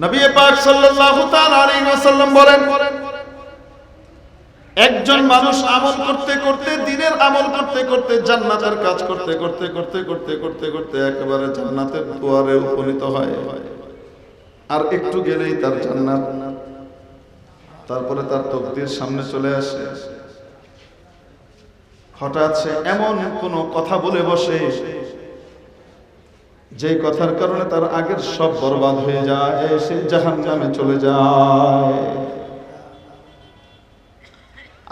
নবী পাক সাল্লাল্লাহু তাআলা আলাইহি ওয়াসাল্লাম বলেন, একজন মানুষ আমল করতে করতে, দিনের আমল করতে করতে, জান্নাতের কাজ করতে করতে করতে করতে করতে করতে একেবারে জান্নাতের দুয়ারে উপনীত হয়, আর একটু গেলেই তার জান্নাত। তারপরে তার তকদীর সামনে চলে আসে, হঠাৎ সে এমন কোন কথা বলে বসে যে কথার কারণে তার আগের সব বরবাদ হয়ে যায়, সে জাহান্নামে চলে যায়।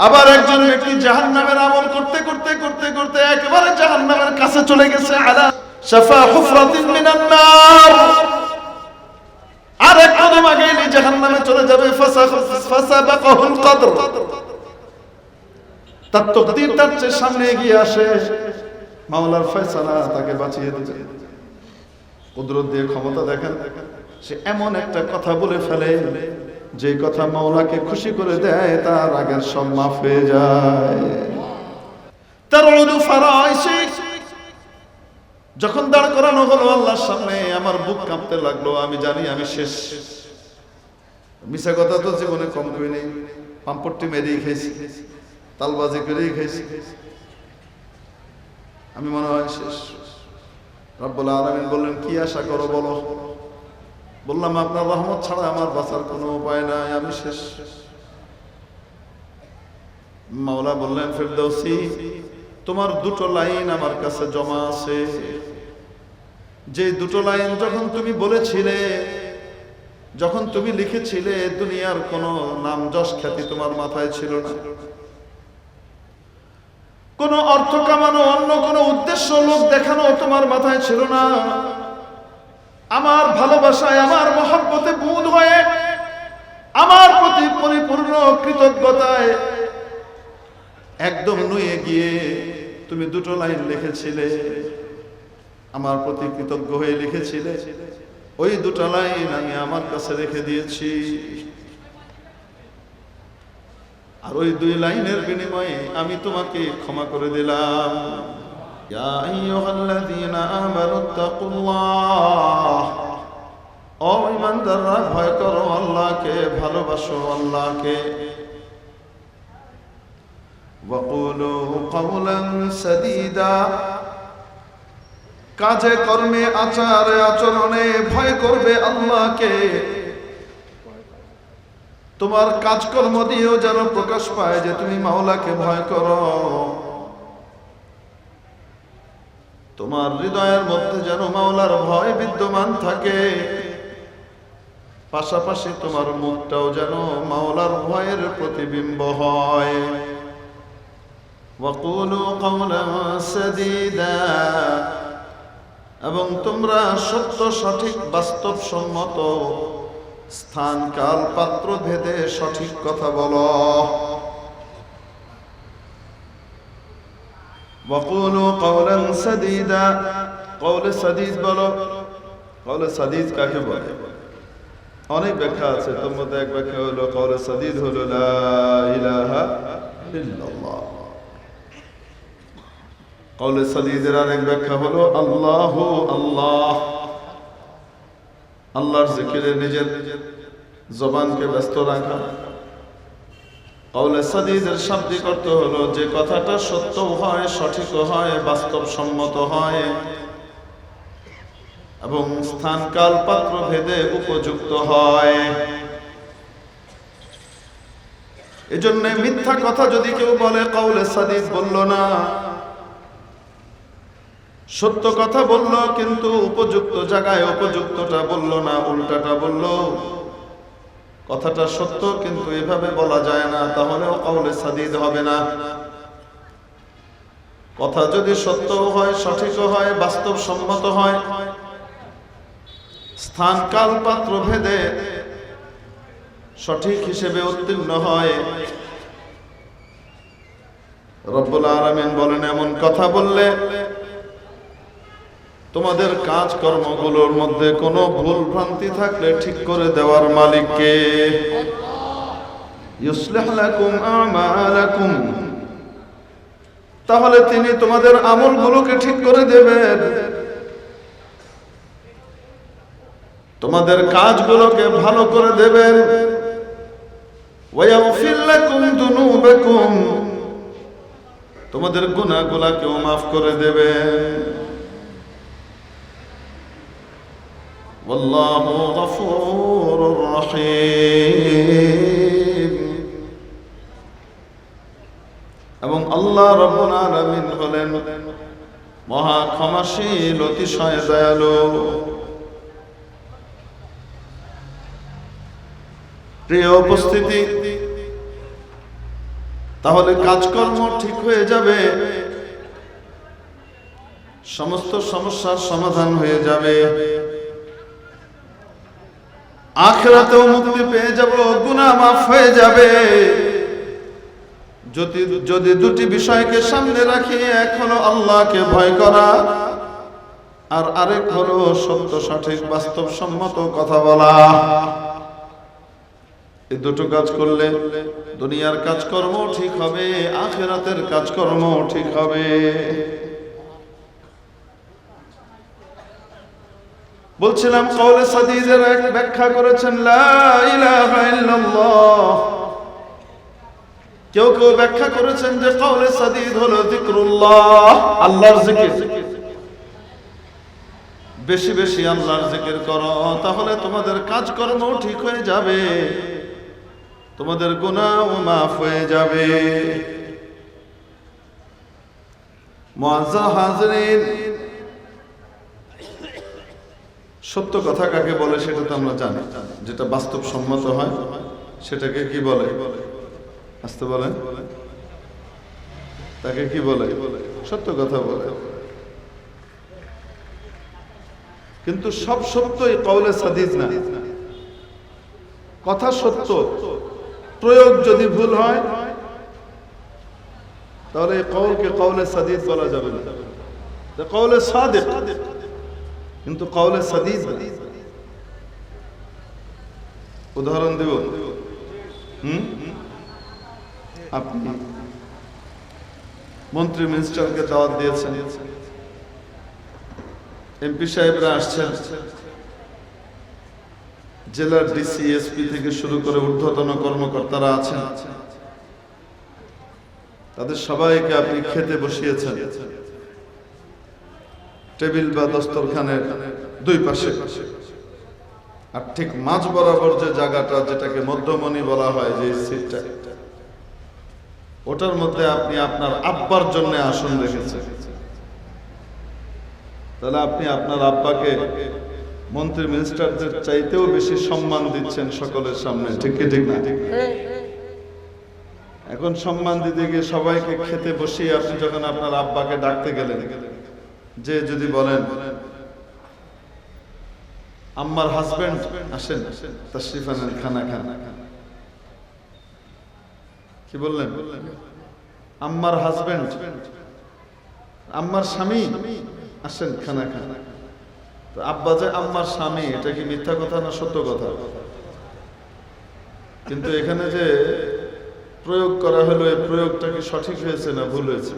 আবার একজন ব্যক্তি জাহান্নামের আমল করতে করতে করতে করতে একেবারে জাহান্নামের কাছে চলে গেছে, আলা শাফা হুফরাতিন মিনান নার, আর এক কদম আগে এলে জাহান্নামে চলে যাবে। ফাসাবাকাহুল কদর, তার তকদীর তার চেয়ে সামনে এগিয়ে আসে, মাওলার ফয়সালা তাকে বাঁচিয়ে দিবে। কুদরত দিয়ে ক্ষমতা দেখেন, সে এমন একটা কথা বলে ফেলে যে কথা মাওলাকে খুশি করে দেয়, তার আগের সব মাফ হয়ে যায়। তারউদু ফারাইশি, যখন দাঁড় করানো হলো আল্লাহর সামনে, আমার বুক কাঁপতে লাগলো। আমি জানি আমি শেষ। মিছা কথা তো জীবনে কম করি নেই, পাম্পট্টি মেরেই খেয়েছি, তালবাজি করেই খেয়েছি। আমি মনে হয় শেষ। রব্বুল আলামিন বললেন, কি আশা করো বলো? বললাম, আপনার রহমত ছাড়া আমার বাঁচার কোনো উপায় নাই, আমি শেষ। মাওলা বললেন, ফেরদৌসী, তোমার দুটো লাইন আমার কাছে জমা আছে। যে দুটো লাইন যখন তুমি বলেছিলে, যখন তুমি লিখেছিলে, দুনিয়ার কোনো নাম যশ খ্যাতি তোমার মাথায় ছিল না, কোনো অর্থ কামানো, অন্য কোনো উদ্দেশ্য লোক দেখানো তোমার মাথায় ছিল না। আমার ভালোবাসায়, আমার মহব্বতে বুঁদ হয়ে, আমার প্রতি পরিপূর্ণ কৃতজ্ঞতায় একদম নুয়ে গিয়ে তুমি দুটো লাইন লিখেছিলে, আমার প্রতি কৃতজ্ঞ হয়ে লিখেছিলে। ওই দুটো লাইন আমি আমার কাছে রেখে দিয়েছি, আর ওই দুই লাইনের বিনিময়ে আমি তোমাকে ক্ষমা করে দিলাম। ইয়া আইয়ুহাল্লাযীনা আমানুত্তাকুল্লাহ, ও ঈমানদাররা, ভয় করো আল্লাহকে, ভালোবাসো আল্লাহকে। ওয়াকুলু কাওলান সাদীদা, কাজে কর্মে আচারে আচরণে ভয় করবে আল্লাহকে। তোমার কাজকর্ম দিয়েও যেন প্রকাশ পায় যে তুমি মাওলাকে ভয় করো। তোমার হৃদয়ের মধ্যে যেন মাওলার ভয় বিদ্যমান থাকে, পাশাপাশি তোমার মুখটাও যেন মাওলার ভয়ের প্রতিবিম্ব হয়। ওয়াকুলু কাওলান সাদীদা, এবং তোমরা সত্য, সঠিক, বাস্তবসম্মত, স্থান কাল পাত্র ভেদে সঠিক কথা বলো। ওয়াকুলু কাওলান সাদীদা, কওলে সাদীদ বলো। কওলে সাদীদ কাকে বলে? অনেক ব্যাখ্যা আছে, তার মধ্যে এক ব্যাখ্যা হলো কওলে সাদীদ হলো লা ইলাহা ইল্লাল্লাহ। কওলে সাদীদের আরেক ব্যাখ্যা হলো আল্লাহু আল্লাহ, আল্লাহর জিকিরে নিজের জবানকে ব্যস্ত রাখা। কওলে সাদীদের শাব্দিক অর্থ হলো যে কথাটা সত্য হয়, সঠিক হয়, বাস্তবসম্মত হয় এবং স্থান কাল পাত্র ভেদে উপযুক্ত হয়। এজন্য মিথ্যা কথা যদি কেউ বলে, কওলে সাদীদ বলল না, সত্য কথা বলল কিন্তু উপযুক্ত জায়গায় উপযুক্তটা বলল না, উল্টাটা বলল। কথাটা সত্য কিন্তু এভাবে বলা যায় না, তাহলেও কওলে সাদীদ হবে না। কথা যদি সত্য হয়, সঠিক হয়, বাস্তবসম্মত হয়, স্থান কাল পাত্র ভেদে সঠিক হিসেবে উত্তীর্ণ হয়, রব্বুল আলামিন বলেন, এমন কথা বললে তোমাদের কাজ কর্মগুলোর মধ্যে কোনো ভুল ভ্রান্তি থাকলে ঠিক করে দেওয়ার মালিক কে? ইউসলিহ লাকুম আমালাকুম, তাহলে তিনি তোমাদের আমলগুলোকে ঠিক করে দেবেন। তোমাদের কাজগুলোকে ভালো করে দেবেন। ওয়ায়াগফির লাকুম যুনুবাকুম, তোমাদের গুনাহগুলোকেও মাফ করে দেবেন। ওয়াল্লাহু গফুরুর রহিম। এবং আল্লাহ রাব্বুল আলামিন হলেন মহা ক্ষমাশীল, অতিশয় দয়ালু। প্রিয় উপস্থিতি, তাহলে কাজকর্ম ঠিক হয়ে যাবে, সমস্ত সমস্যার সমাধান হয়ে যাবে, আখিরাতেও মুক্তি পেয়ে যাব, গুনাহ মাফ হয়ে যাবে। যদি দুটি বিষয়কে সামনে রাখি, এক হলো আল্লাহকে ভয় করা, আর আরেক হলো সত্য সঠিক বাস্তবসম্মত কথা বলা। এই দুটো কাজ করলে দুনিয়ার কাজকর্ম ঠিক হবে, আখিরাতের কাজকর্ম ঠিক হবে। বলছিলাম কওলে সাদীদের এক ব্যাখ্যা করেছেন লা ইলাহা ইল্লাল্লাহ। কেউ কেউ ব্যাখ্যা করেছেন যে কওলে সাদীদ হলো যিকরুল্লাহ, আল্লাহর জিকির। বেশি বেশি আল্লাহর জিকির করো, তাহলে তোমাদের কাজকর্ম ঠিক হয়ে যাবে, তোমাদের গুনাহ মাফ হয়ে যাবে। মুআজ্জাজ হাজিরিন, সত্য কথা কাকে বলে সেটা তো আমরা জানি, যেটা বাস্তবসম্মত হয় সেটাকে কি বলে? আসতে বলেন, তাকে কি বলে? সত্য কথা বলে। কিন্তু সব সত্যই কওলে সাদীদ না। কথা সত্য, প্রয়োগ যদি ভুল হয় তাহলে এই কওলকে কওলে সাদীদ বলা যাবে না। কওলে সাদিক, কিন্তু কওলে সাদীদ না। উদাহরণ দেব, আপনি মন্ত্রী মিনিস্টারকে দাওয়াত দিয়েছেন, এমপি সাহেবরা আসছেন, জেলার ডিসি এসপি থেকে শুরু করে ঊর্ধ্বতন কর্মকর্তারা আছেন, তাদের সবাইকে আপনি খেতে বসিয়েছেন। টেবিল বা দস্তরখানের দুই পাশে, আর ঠিক মাঝ বরাবর যে জায়গাটা, যেটাকে মধ্যমণি বলা হয়, যে সিটটা, ওটার মধ্যে আপনি আপনার আব্বার জন্য আসন রেখেছেন। তাহলে আপনি আপনার আব্বাকে মন্ত্রী মিনিস্টারদের চাইতেও বেশি সম্মান দিচ্ছেন সকলের সামনে, ঠিক কি ঠিক না? এখন সম্মান দিতে গিয়ে সবাইকে খেতে বসিয়ে আপনি যখন আপনার আব্বাকে ডাকতে গেলেন, যে যদি বলেন আম্মার হাজবেন্ড আসেন, তাশরিফ আনেন, খানা খান, কি বললেন? আম্মার হাজবেন্ড, আম্মার স্বামী আসেন, খানা খান। তো আব্বা যে আম্মার স্বামী, এটা কি মিথ্যা কথা না সত্য কথা? কিন্তু এখানে যে প্রয়োগ করা হলো, এই প্রয়োগটা কি সঠিক হয়েছে না ভুল হয়েছে?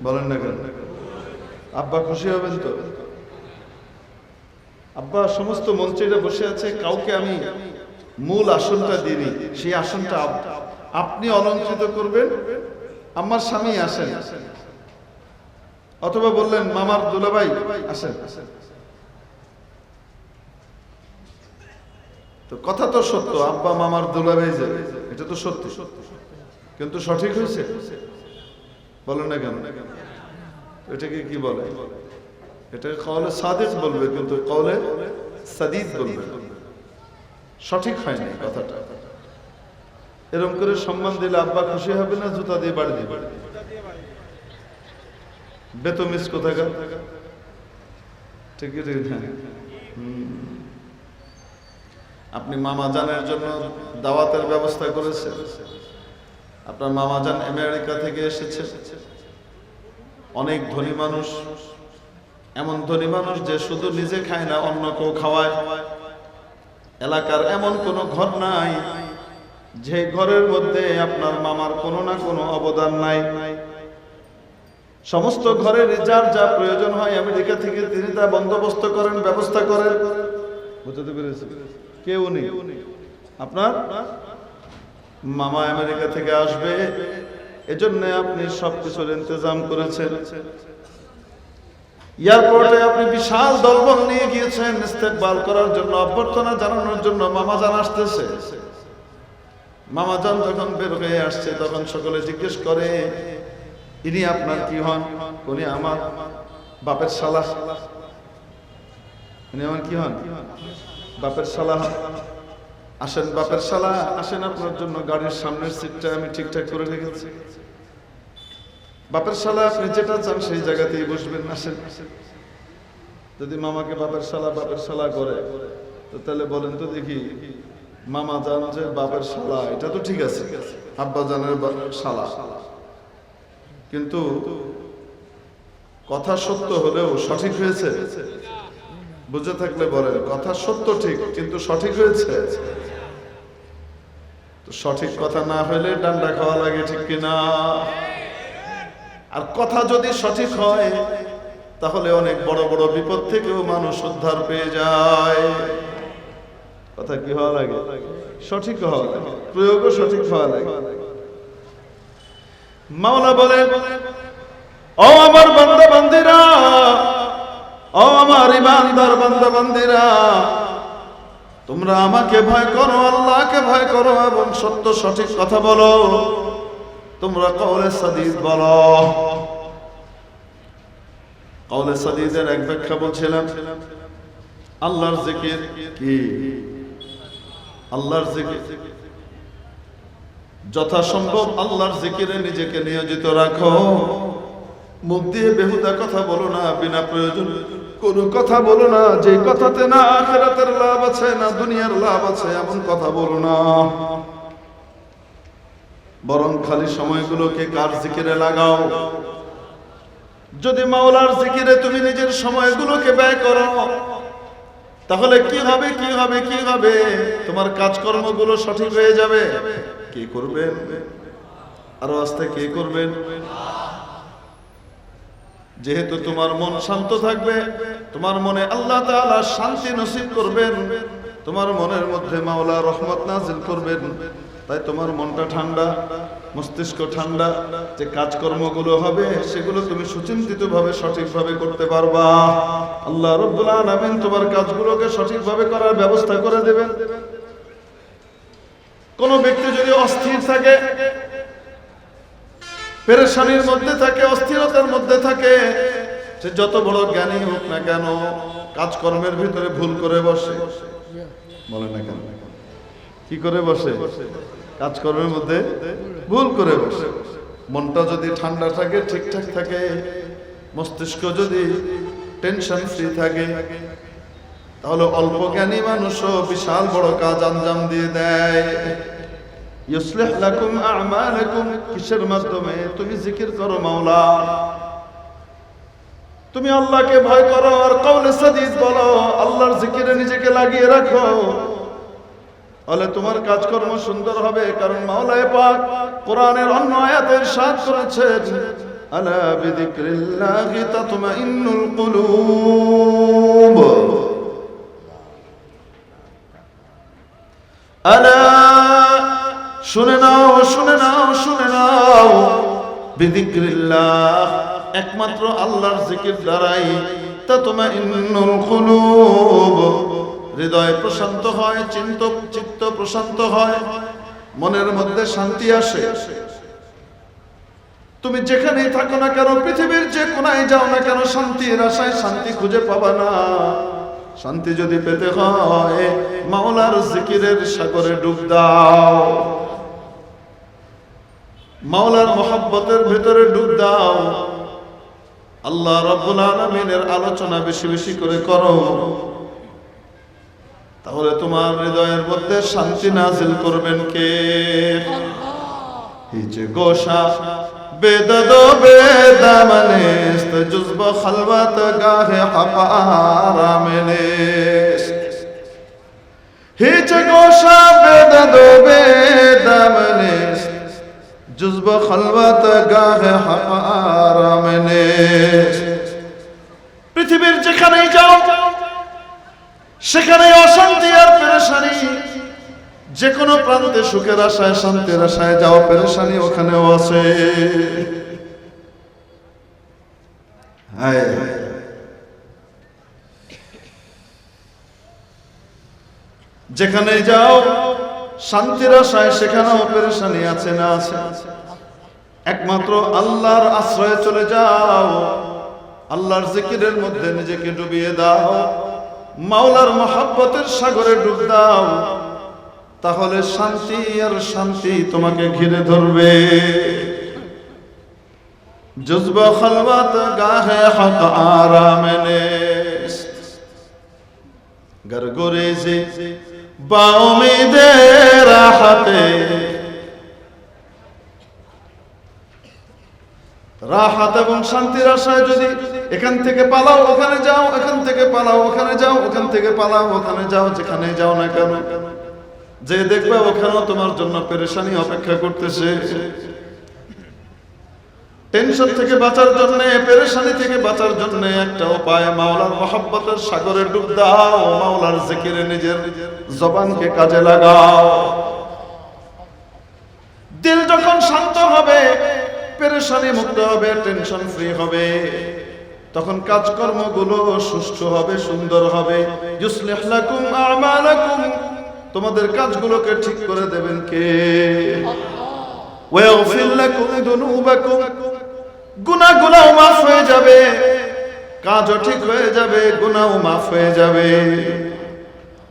বলেন না কেন? আব্বা খুশি হবেন তো? আব্বা, সমস্ত মন্ত্রীরা বসে আছে, কাউকে আমি মূল আসনটা দিইনি, সেই আসনটা আপনি অলঙ্কৃত করবেন, আমার স্বামী আসেন। অথবা বললেন মামার দুলাভাই আসেন। তো কথা তো সত্য, আব্বা মামার দুলাভাই যাবে, এটা তো সত্য, কিন্তু সঠিক হয়েছে? বলেন না কেন? এটাকে কি বলে? এটাকে কওলে সাদিক বলবে, কিন্তু কওলে সাদীদ বলবে। সঠিক হয় না কথাটা। এরকম করে সম্মান দিলে আব্বা খুশি হবে না জুতা দিয়ে বাড়ি দিবে? বেতমিস কোথাকার, ঠিক না? আপনি মামাজানের জন্য দাওয়াতের ব্যবস্থা করেছেন, আপনার মামাজান আমেরিকা থেকে এসেছে, অনেক ধনী মানুষ, এমন ধনী মানুষ যে শুধু নিজে খায় না, অন্য কেউ খাওয়ায়। এলাকার এমন কোনো ঘর নাই যে ঘরের মধ্যে আপনার মামার কোনো না কোনো অবদান নাই। সমস্ত ঘরের যার যা প্রয়োজন হয় আমেরিকা থেকে তিনি তা বন্দোবস্ত করেন, ব্যবস্থা করেন। বুঝতে পেরেছি? কেউ নেই। আপনার মামা আমেরিকা থেকে আসবে, এজন্য আপনি সবকিছুর ইন্তজাম করেছেন। এয়ারপোর্টে আপনি বিশাল দলবল নিয়ে গিয়েছেন ইস্তেকবাল করার জন্য, অভ্যর্থনা জানানোর জন্য। মামা জান আসতেছে। মামা জান যখন বের হয়ে আসছে তখন সকলে জিজ্ঞেস করে, ইনি আপনার কি হন? উনি আমার বাপের শালা। উনি আমার কি হন? বাপের শালা। আসেন বাপের শালা, আসেন, আপনার জন্য গাড়ির সামনের সিটটা আমি ঠিকঠাক করে রেখেছি। বাপের শালা, আপনি যেটা চান সেই জায়গাতেই বসবেন, আসেন। যদি মামাকে বাপের শালা করে, তো তাহলে বলেন তো দেখি, মামা জান যে বাপের শালা, এটা তো ঠিক আছে, আব্বা জানের শালা, কিন্তু কথা সত্য হলেও সঠিক হয়েছে? বুঝে থাকলে বলেন, কথা সত্য ঠিক, কিন্তু সঠিক হয়েছে? তো সঠিক কথা না হইলে ডান্ডা খাওয়া লাগে, ঠিক কিনা? আর কথা যদি সঠিক হয় তাহলে অনেক বড় বড় বিপদ থেকেও মানুষ উদ্ধার পেয়ে যায়। কথা কি হওয়া লাগে? সঠিক হওয়া লাগে, প্রয়োগও সঠিক হওয়া লাগে। মাওলা বলেন, ও আমার বান্দা বান্দিরা, ও আমার ইমানদার বান্দা বান্দিরা, তোমরা আমাকে ভয় করো, আল্লাহকে ভয় করো এবং সত্য সঠিক কথা বলো। তোমরা কওলে সাদিদ বলো। কওলে সাদিদের এক ব্যাখ্যা বলছিলাম, আল্লাহর জিকির কি? আল্লাহর জিকির যথাসম্ভব আল্লাহর জিকিরে নিজেকে নিয়োজিত রাখো। মুখ দিয়ে বেহুদা কথা বলো না, বিনা প্রয়োজন কোন কথা বলো না, যে কথাতে না আখিরাতের লাভ আছে না দুনিয়ার লাভ আছে, এমন কথা বলো না। বরং খালি সময়গুলোকে কার জিকিরে লাগাও। যদি মাওলার জিকিরে তুমি নিজের সময়গুলোকে ব্যয় করো, তাহলে কি হবে? কি হবে? কি হবে? তোমার কাজকর্মগুলো সঠিক হয়ে যাবে। কে করবেন? আরো আস্তে, কে করবেন? যেহেতু তোমার মন শান্ত থাকবে, তোমার মনে আল্লাহ তাআলা শান্তি নসিব করবেন, তোমার মনের মধ্যে মাওলা রহমত নাজিল করবেন, তাই তোমার মনটা ঠান্ডা, মস্তিষ্ক ঠান্ডা, যে কাজকর্মগুলো হবে সেগুলো তুমি সুচিন্তিতভাবে সঠিকভাবে করতে পারবা। আল্লাহ রাব্বুল আলামিন তোমার কাজগুলোকে সঠিকভাবে করার ব্যবস্থা করে দেবেন। কোন ব্যক্তি যদি অস্থির থাকে, পেরেশানির মধ্যে থাকে, অস্থিরতার মধ্যে থাকে, সে যত বড় জ্ঞানী হোক না কেন, কাজকর্মের ভিতরে ভুল করে বসে। বলে না কেন? কি করে বসে? কাজকর্মের মধ্যে ভুল করে বসে। মনটা যদি ঠান্ডা থাকে, ঠিকঠাক থাকে, মস্তিষ্ক যদি টেনশন ফ্রি থাকে, তাহলে অল্প জ্ঞানী মানুষও বিশাল বড় কাজ আঞ্জাম দিয়ে দেয়। ইউসলিহ লাকুম আ'মালাকুম, কিসের মাধ্যমে? তুমি জিকির করো মাওলা, তুমি আল্লাহকে ভয় করো আর কওলে সাদিদ বলো, আল্লাহর জিকিরে নিজেকে লাগিয়ে রাখো, তাহলে তোমার কাজকর্ম সুন্দর হবে। কারণ মাওলায়ে পাক কোরআনের অন্য আয়াতে ইরশাদ করেছেন, আলা বিযিকরিল্লাহি তাতমাইন্নুল কুলুব, আলা, শুনে নাও, শুনে নাও, শুনে নাও, বিযিকরিল্লাহ, একমাত্র আল্লাহর জিকির দ্বারাই তাতমাইন্নুল কুলুব, হৃদয় প্রশান্ত হয়, চিত্ত প্রশান্ত হয়, মনের মধ্যে শান্তি আসে। তুমি যেখানেই থাকো না কেন, পৃথিবীর যে কোনায় যাও না কেন, শান্তির আশায় শান্তি খুঁজে পাবা না। শান্তি যদি পেতে হয়, মাওলার জিকিরের সাগরে ডুব দাও, মাওলার মহব্বতের ভিতরে ডুব দাও, আল্লাহ রাব্বুল আলামিনের আলোচনা বেশি বেশি করে করো, তাহলে তোমার হৃদয়ের মধ্যে শান্তি নাজিল করবেন কে? হিজে গোশা বেদদ বেদামনেস্ত জুজব খলওয়াত গাহে হাকারামনেস্ত, হিজে গোশা বেদদ বেদামনেস্ত জুজব খলওয়াত গাহে হাকারামনেস্ত। পৃথিবীর যেখানেই যাও, সেখানে অশান্তি আর পেরেশানি। যে কোনো প্রান্তে সুখের আশায় শান্তির আশায় যাও, পেরেশানি ওখানেও আছে। যেখানে যাও শান্তির আশায় সেখানেও পেরেশানি আছে না আছে। একমাত্র আল্লাহর আশ্রয়ে চলে যাও, আল্লাহর জিকিরের মধ্যে নিজেকে ডুবিয়ে দাও, মাওলার মহব্বতের সাগরে ডুব দাও, তাহলে শান্তি আর শান্তি তোমাকে ঘিরে ধরবে। জুজবা খলওয়াত গাহে হক আরামনে গরগরেজে বা উমিদে রাহতে। রাহাত এবং শান্তির আশায় যদি এখান থেকে পালাও ওখানে যাও, এখান থেকে পালাও ওখানে যাও, ওখান থেকে পালাও ওখানে যাও, যেখানে যাও না কেন যে দেখবে ওখানেও তোমার জন্য পেরেশানি অপেক্ষা করতেছে। টেনশন থেকে বাঁচার জন্য, পেরেশানি থেকে বাঁচার জন্য একটা উপায়, মাওলার মহব্বতের সাগরে ডুব দাও, মাওলার জিকিরে নিজের জবানকে কাজে লাগাও। দিল যখন শান্ত হবে, পেরেশানি মুক্ত হবে, টেনশন ফ্রি হবে, তখন কাজকর্মগুলো সুষ্ঠু হবে, সুন্দর হবে। ইউসলিহ লাকুম আমালাকুম, তোমাদের কাজগুলোকে ঠিক করে দেবেন কে? ওয়া ইয়াগফির লাকুম যুনুবাকুম, গুনাহগুলোও মাফ হয়ে যাবে, কাজও ঠিক হয়ে যাবে, গুনাহও মাফ হয়ে যাবে।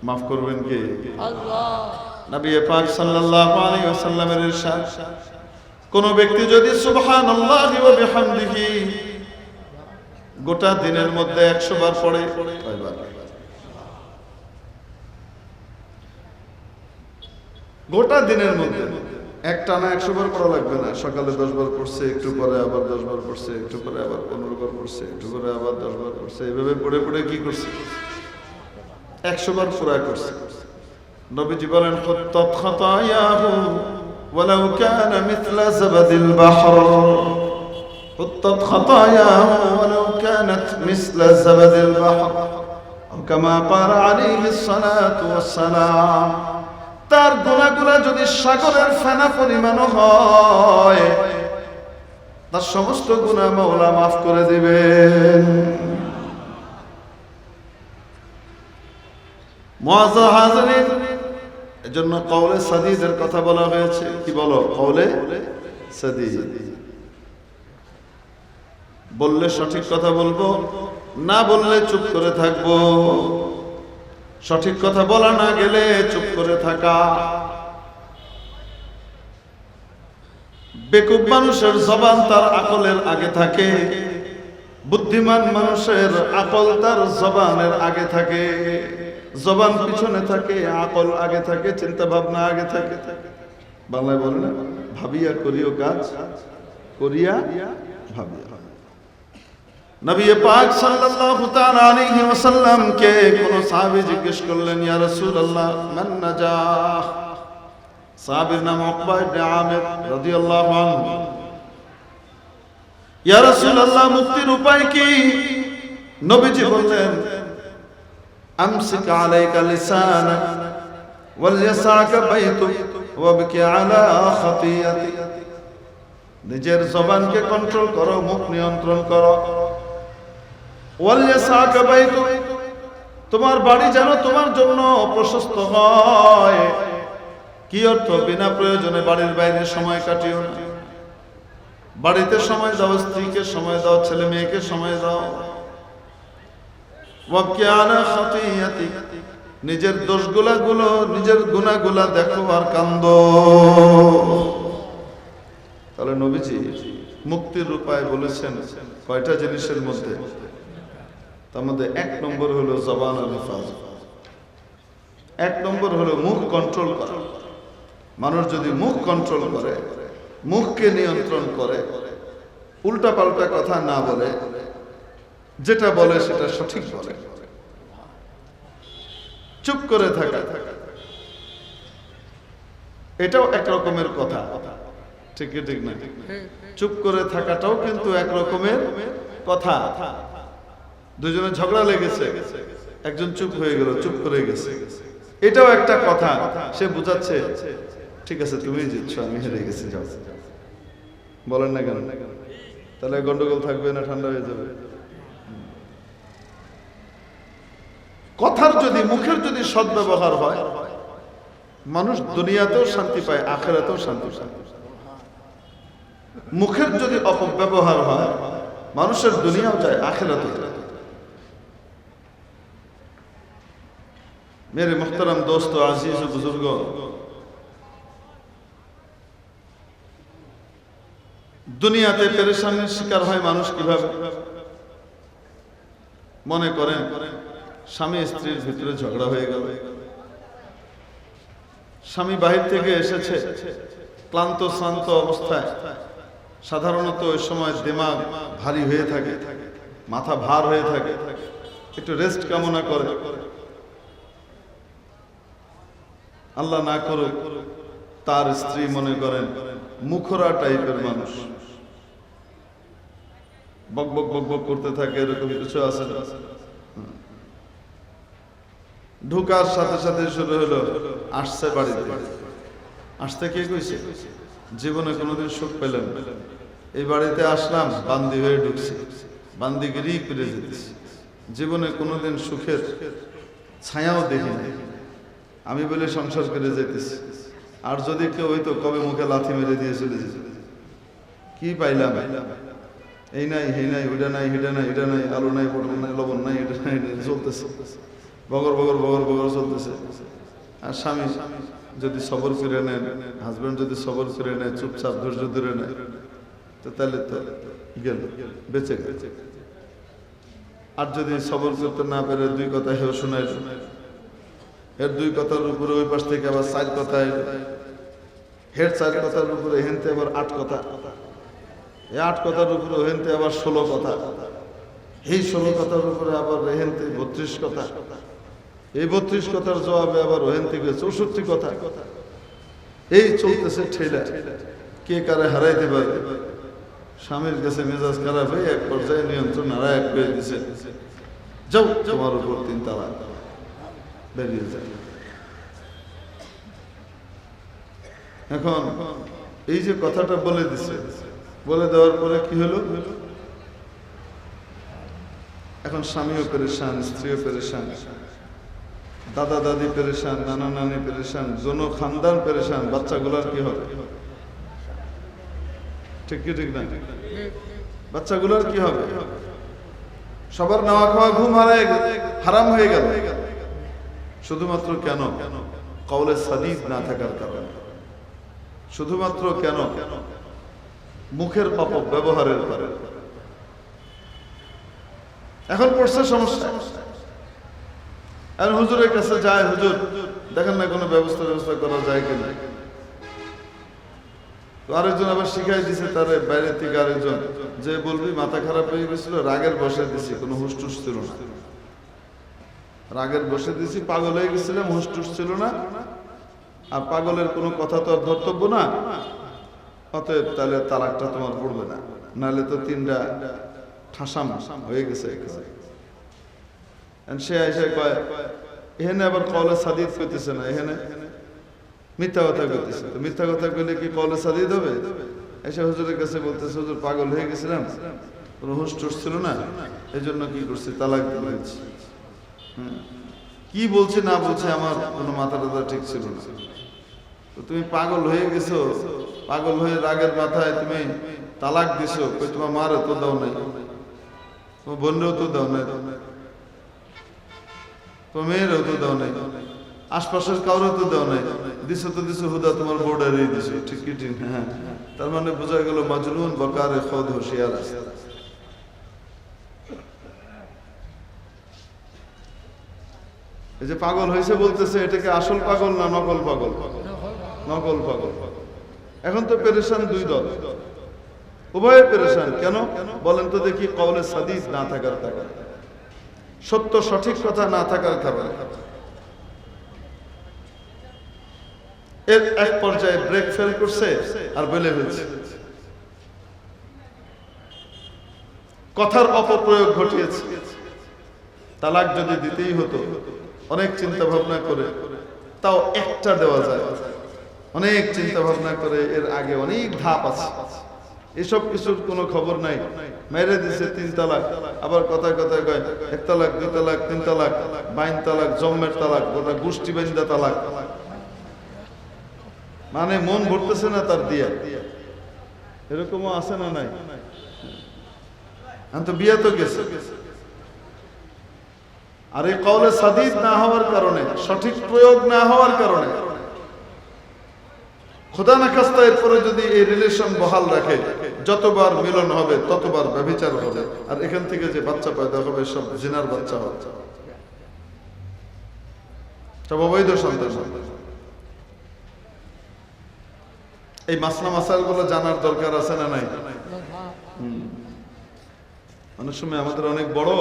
মাফ করবেন কে? আল্লাহ। নবী পাক সাল্লাল্লাহু আলাইহি ওয়াসাল্লামের ইরশাদ, কোন ব্যক্তি যদি সুবহানাল্লাহি ওয়া বিহামদিহি গোটা দিনের মধ্যে 100 বার পড়ে, কয়বার? গোটা দিনের মধ্যে একটা না 100 বার পড়া লাগবে না। সকালে 10 বার পড়ছে, একটু পরে আবার 10 বার পড়ছে, একটু পরে আবার 15 বার পড়ছে, একটু পরে আবার 10 বার পড়ছে, এইভাবে পড়ে পড়ে কি করছে? 100 বার পুরা করছে। নবীজি বলেন, খুত্তাত খাতায়াহু ওয়ালাউ কানা মিথলা যাবাদিল বাহর, খুত্তাত খাতায়াহু ওয়ালাউ কানাত মিথলা যাবাদিল বাহর, কামা ক্বালা আলাইহিস সালাতু ওয়াস সালাম। তার গুনাহগুলো যদি সাগরের ফেনা পরিমাণও হয়, তার সমস্ত গুনাহ মাওলা মাফ করে দিবেন। মুআজ্জাজ হাজিরিন, এজন্য কওলে সাদীদের কথা বলা হয়েছে। কি বলো? কওলে সাদীদ। বললে সঠিক কথা বলবো, না বললে চুপ করে থাকবো। সঠিক কথা বলা না গেলে চুপ করে থাকা। বেকুব মানুষের জবান তার আকলের আগে থাকে, বুদ্ধিমান মানুষের আকল তার জবানের আগে থাকে। জবান পিছনে থাকে, আকল আগে থাকে, চিন্তা ভাবনা আগে থাকে। বাংলায় বলে না, ভাবিয়া করিও কাজ, করিয়া ভাবিয়া। নবী পাক সাল্লাল্লাহু তাআলা আলাইহি ওয়াসাল্লাম কে কোন সাহাবী জিজ্ঞেস করলেন, ইয়া রাসূলুল্লাহ মান নাজাহ? সাহাবীর নাম উকবা ইবনে আমির রাদিয়াল্লাহু আনহু। ইয়া রাসূলুল্লাহ, মুক্তির উপায় কি? নবীজি বললেন, আমসিক আলাইকা লিসানাক ওয়াল ইয়াসাকা বাইতুক ওয়াবকি আলা খাতিয়াতিক। নিজের জবানকে কন্ট্রোল করো, মুখ নিয়ন্ত্রণ করো। ওয়াল ইয়াসাকা বাইতুক, তোমার বাড়ি যেন তোমার জন্য প্রশস্ত হয়। কি অর্থ? বিনা প্রয়োজনে বাড়ির বাইরে সময় কাটিও না। বাড়িতে সময় দাও, স্ত্রীকে সময় দাও, ছেলে মেয়েকে সময় দাও। ওয়াবকি আলা খাতিয়াতিক, নিজের দোষগুলো, নিজের গুনাহগুলো দেখো আর কান্দো। তাহলে নবীজি মুক্তির উপায় বলেছেন কয়টা জিনিসের মধ্যে? তার মধ্যে 1 নম্বর হলো জবানের হেফাজত। 1 নম্বর হলো মুখ কন্ট্রোল করা। মানুষ যদি মুখ কন্ট্রোল করে, মুখকে নিয়ন্ত্রণ করে, উল্টা পাল্টা কথা না বলে, যেটা বলে সেটা সঠিক বলে, চুপ করে থাকা, এটাও এক রকমের কথা। ঠিক ঠিক না? চুপ করে থাকাটাও কিন্তু এক রকমের কথা। দুজনে ঝগড়া লেগেছে, একজন চুপ হয়ে গেল, চুপ করে গেছে। এটাও একটা কথা, সে বুঝাচ্ছে ঠিক আছে তুমি জিতছো, আমি হেরে গেছি, যাও। বলেন না কেন? তাহলে গন্ডগোল থাকবে না, ঠান্ডা হয়ে যাবে? কথার যদি, মুখের যদি সদ্ব্যবহার হয়, মানুষ দুনিয়াতেও শান্তি পায়, আখিরাতেও শান্তি পায়। মুখের যদি অপব্যবহার হয়, মানুষের দুনিয়াও যায়, আখিরাতেও যায়। मेरे मुहतरम दोस्तों, आजीज बुजुर्गों, দুনিয়াতে পেরেশানির শিকার হয় মানুষ কিভাবে? মনে করেন স্বামী স্ত্রীর ভিতরে ঝগড়া হয়ে গেল, স্বামী বাহির থেকে এসেছে ক্লান্ত শ্রান্ত অবস্থায়। সাধারণত ওই সময় দিমাগ ভারী হয়ে থাকে, মাথা ভার হয়ে থাকে, একটু রেস্ট কামনা করে। আল্লাহ না করুক তার স্ত্রী মনে করেন মুখরা টাইপের মানুষ, বক বক বক বক করতে থাকে, এরকম কিছু আছে না? ঢুকার সাথে সাথে শুরু হলো আসছে বাড়িতে। আসতে কে কইছে? জীবনে কোনোদিন সুখ পেলাম, এই বাড়িতে আসলাম বান্দি হয়ে ঢুকছি, বান্দিগিরি করে যেতেছি, জীবনে কোনোদিন সুখের ছায়াও দেখি নাই, আমি বলে সংসার করে যেতেছি। আর যদি কেউ হইতো কবে মুখে লাথি মেরে দিয়ে চলে যেত। কি পাইলাম? এই নাই, এই নাই, ওইটা নাই, এটা নাই, এটা নাই, আলু নাই, পটল নাই, লবণ নাই, এটা নাই, চলতেছে, বগর বগর বগর বগর চলতেছে। আর স্বামী যদি সবর করে নেন, হাজবেন্ড যদি সবর করে নেয়, চুপচাপ ধৈর্য ধরে নেয়, তো তাহলে তো গেল, বেঁচে গেল। আর যদি সবর করতে না পেরে দুই কথা হেও শোনায়, এর দুই কথার উপরে ওই পাশ থেকে আবার 4 কথা, হের 4 কথার উপরে হেনতে আবার 8 কথা, এই 8 কথার উপরে হেনতে আবার 16 কথা, এই 16 কথার উপরে আবার হেনতে 32 কথা, এই 32 কথার জবাবে আবার ওহেন থেকে 64 কথা। এই চলতেছে ঠেলা, কে কারে হারাইতে পারে। স্বামীর কাছে মেজাজ খারাপ হয়ে এক পর্যায়ে নিয়ন্ত্রণ হারায় করে দিছে, যাও তোমার উপর 3 তালাক, বেরিয়ে যায়। এখন এই যে কথাটা বলে দিছে, বলে দেওয়ার পরে কি হলো? এখন স্বামীও পেরেশান, স্ত্রীও পেরেশান, দাদা দাদি পেরেশান, নানা নানি পেরেশান, জনো খানদান পেরেশান। বাচ্চাগুলার কি হবে? ঠিক কি ঠিক না? বাচ্চাগুলার কি হবে? সবার নাওয়া খাওয়া ঘুম হারাম হয়ে গেল, শুধুমাত্র কেন? কওলে সাদিদ না থাকার কারণে। শুধুমাত্র কেন? মুখের অপব্যবহারের কারণে। এখন পড়ছে সমস্যা। আর হুজুরের কাছে যায়, হুজুর দেখেন না কোনো ব্যবস্থা করা যায় কিনা। তো আরেকজন আবার শিখাই দিছে তারে, বাইরে থেকে আরেকজন, যে বলবি মাথা খারাপ হয়ে গেছিল, রাগের বসে দিছি, কোনো হুসটুস ছিল না, রাগের বসে দিছি, পাগল হয়ে গেছিলাম, হুসটুস ছিল না। আর পাগলের কোনো কথা তো আর ধর্তব্য না, অতএব তাহলে তালাকটা তোমার পড়বে না, নাহলে তো 3টা ঠাসাম হয়ে গেছে। সে এসে কয়, এখানে আবার কওলে সাদিদ করতেছে না, এখানে মিথ্যা কথা করতেছে। তো মিথ্যা কথা কইলে কি কওলে সাদিদ হবে? এসে হুজুরের কাছে বলতেছে, হুজুর পাগল হয়ে গেছিলাম, কোনো হুশ টুস ছিল না, এই জন্য কি করছি, তালাক দিয়েছি। কি বলছে না বলছে আমার কোনো মাথা টাথা ঠিক ছিল না। তো তুমি পাগল হয়ে গেছো, পাগল হয়ে রাগের মাথায় তুমি তালাক দিছো, কই তোমার মারও তো দাও নাই, তোমার বোনেরও তো দাও নাই, তোমার মেয়েরও তো দাও নাই, আশপাশের কারো তো দাও নাই, দিছো তো দিছো হুদা তোমার বোর্ডারেই দিছো। ঠিক কি ঠিক? হ্যাঁ। তার মানে বোঝা গেল মাজনুন বকারে খোদ হুঁশিয়ার আছে। এই যে পাগল হয়েছে বলতেছে, এটাকে আসল পাগল না নকল পাগল? নকল পাগল। এখন তো পেরেশান 2 দল, উভয়ে পেরেশান। কেন বলেন তো দেখি? কওলে সাদিদ না থাকার কারণে, সত্য সঠিক কথা না থাকার কারণে। এর এক পর্যায়ে ব্রেক ফেল করছে আর বলে ফেলছে, কথার অপপ্রয়োগ ঘটিয়েছে। তালাক যদি দিতেই হতো অনেক চিন্তা ভাবনা করে তাও একটা দেওয়া যায়, অনেক চিন্তা ভাবনা করে এর আগে অনেক ধাপ আছে, এসব কিছুর কোনো খবর নাই। মেরে দিছে 3 তালাক, আবার কথায় কথায় কয় 1 তালাক 2 তালাক 3 তালাক, বাইন তালাক, জম্মের তালাক, গোটা গোষ্ঠী বাইন্দা তালাক। মানে মন ভরতেছে না তার দিয়া, এরকমও আছে না নাই? তো বিয়ে তো গেছে। আর এই কওলে সাদিদ না হওয়ার কারণে, সঠিক প্রয়োগ না হওয়ার কারণে খোদা না খাস্তা এরপরে যদি এই রিলেশন বহাল রাখে, যতবার মিলন হবে ততবার ব্যভিচার হবে, আর এখান থেকে যে বাচ্চা পয়দা হবে সব জিনার বাচ্চা হবে, সব অবৈধ সন্তান। এই মাসলা মাসাইলগুলো জানার দরকার আছে না নাই? অনেক সময় আমাদের অনেক বড়